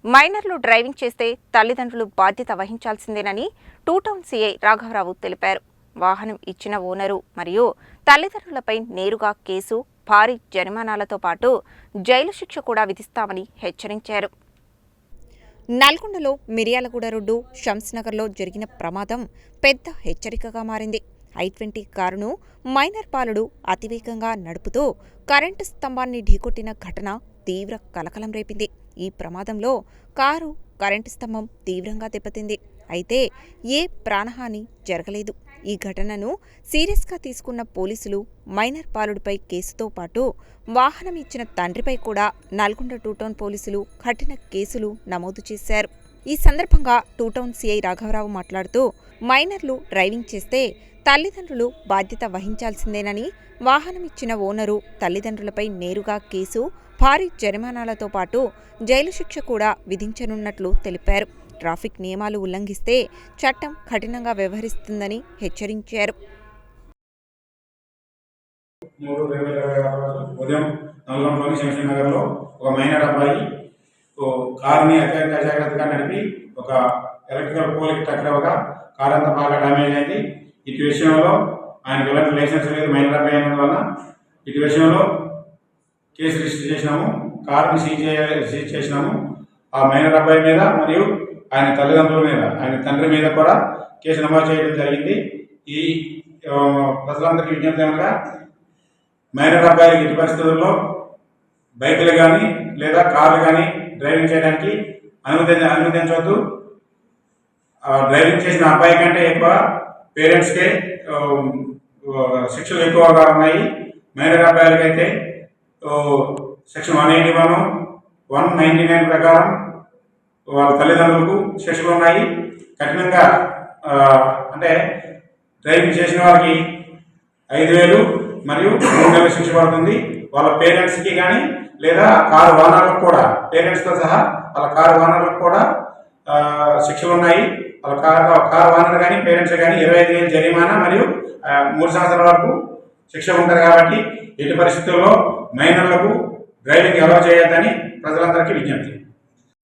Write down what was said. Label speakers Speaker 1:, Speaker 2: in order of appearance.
Speaker 1: మైనర్లు డ్రైవింగ్ చేస్తే తల్లిదండ్రులు బాధ్యత వహించాల్సిందేనని టూ టౌన్ సీఐ రాఘవరావు తెలిపారు. వాహనం ఇచ్చిన ఓనరు మరియు తల్లిదండ్రులపై నేరుగా కేసు, భారీ జరిమానాలతో పాటు జైలు శిక్ష కూడా విధిస్తామని హెచ్చరించారు. నల్గొండలో మిర్యాలగూడ రోడ్డు షంస్నగర్లో జరిగిన ప్రమాదం పెద్ద హెచ్చరికగా మారింది. I-20 కారును మైనర్ బాలుడు అతివేగంగా నడుపుతూ కరెంటు స్తంభాన్ని ఢీకొట్టిన ఘటన తీవ్ర కలకలం రేపింది. ఈ ప్రమాదంలో కారు, కరెంటు స్తంభం తీవ్రంగా దెబ్బతింది. అయితే ఏ ప్రాణహాని జరగలేదు. ఈ ఘటనను సీరియస్గా తీసుకున్న పోలీసులు మైనర్ బాలుడిపై కేసుతో పాటు వాహనం ఇచ్చిన తండ్రిపై కూడా నల్గొండ టూ టౌన్ పోలీసులు కఠిన కేసులు నమోదు చేశారు. ఈ సందర్భంగా టూ టౌన్ సీఐ రాఘవరావు మాట్లాడుతూ మైనర్లు డ్రైవింగ్ చేస్తే తల్లిదండ్రులు బాధ్యత వహించాల్సిందేనని, వాహనం ఇచ్చిన ఓనరు తల్లిదండ్రులపై నేరుగా కేసు, భారీ జరిమానాలతో పాటు జైలు శిక్ష కూడా విధించనున్నట్లు తెలిపారు. ట్రాఫిక్ నియమాలు ఉల్లంఘిస్తే చట్టం కఠినంగా వ్యవహరిస్తుందని హెచ్చరించారు.
Speaker 2: ఉదయం నల్గొండలోని శంషాద్ నగర్లో ఒక మైనర్ అబ్బాయి కారుని అజాగ్రత్తగా నడిపి ఒక ఎలక్ట్రికల్ పోల్కి టక్కరవగా కారు అంతా బాగా డ్యామేజ్ అయింది. ఇటు విషయంలో ఆయనకు ఎలాంటి లైసెన్స్ లేదు, మైనర్ అబ్బాయి అయినందువల్ల ఇటు విషయంలో కేసు రిజిస్టర్ చేసినాము. కారుని సీజ్ చేసినాము. ఆ మైనర్ అబ్బాయి మీద మరియు ఆయన తల్లిదండ్రుల మీద, ఆయన తండ్రి మీద కూడా కేసు నమోదు చేయడం జరిగింది. ఈ ప్రజలందరికీ విజ్ఞప్తి అనగా మైనర్ అబ్బాయిలకి ఇటు పరిస్థితుల్లో బైకులు కానీ లేదా కార్లు కానీ డ్రైవింగ్ చేయడానికి అనుమతించవద్దు. డ్రైవింగ్ చేసిన అబ్బాయి కంటే ఎక్కువ పేరెంట్స్కే శిక్షలు ఎక్కువగా ఉన్నాయి. మైనర్ అబ్బాయిలకైతే సెక్షన్ 181, 199 ప్రకారం వాళ్ళ తల్లిదండ్రులకు శిక్షలు ఉన్నాయి. కఠినంగా అంటే డ్రైవింగ్ చేసిన వారికి 5,000 మరియు 3 నెలల శిక్ష పడుతుంది. వాళ్ళ పేరెంట్స్కి కానీ లేదా కారు ఓనర్లకు కూడా, పేరెంట్స్తో సహా వాళ్ళ కారు ఓనర్లకు కూడా శిక్షలు ఉన్నాయి. వాళ్ళ కారు ఓనర్ కానీ పేరెంట్స్ కానీ 25,000 జరిమానా మరియు 3 సంవత్సరాల వరకు శిక్ష ఉంటుంది. కాబట్టి ఎట్టి పరిస్థితుల్లో మైనర్లకు డ్రైవింగ్ అలౌ చేయొద్దని ప్రజలందరికీ విజ్ఞప్తి.